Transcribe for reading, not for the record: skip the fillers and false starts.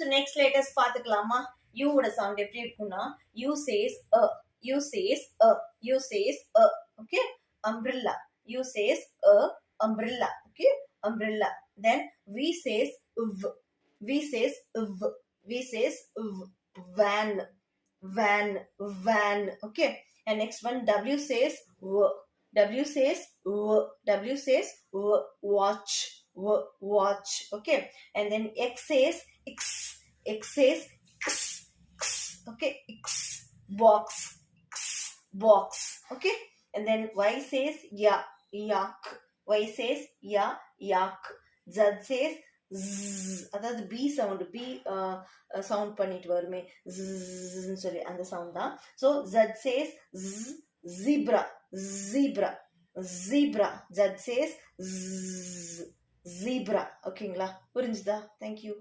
So next letters பாத்துக்கலாமா? U ஓட sound எப்படி இருக்கும்னா U says U says U says okay, umbrella. U says umbrella, okay, umbrella. Then V says v. V says v. V says v. Van, van, van, okay. And next one W says w. W says w. W says w. Watch, w. Watch, okay. And then X says x. X says x. X, okay. X. Box, x. Box, okay. And then Y says ya. Yak. Y says ya. Yak. Z says z. அதாவது B sound B sound பண்ணிட்டு வருமே ன்னு சொல்லி அந்த sound தான். So Z says z. Zebra. Zebra. Zebra. Z says z. Zebra. ஓகேங்களா? புரிஞ்சுதா? Thank you.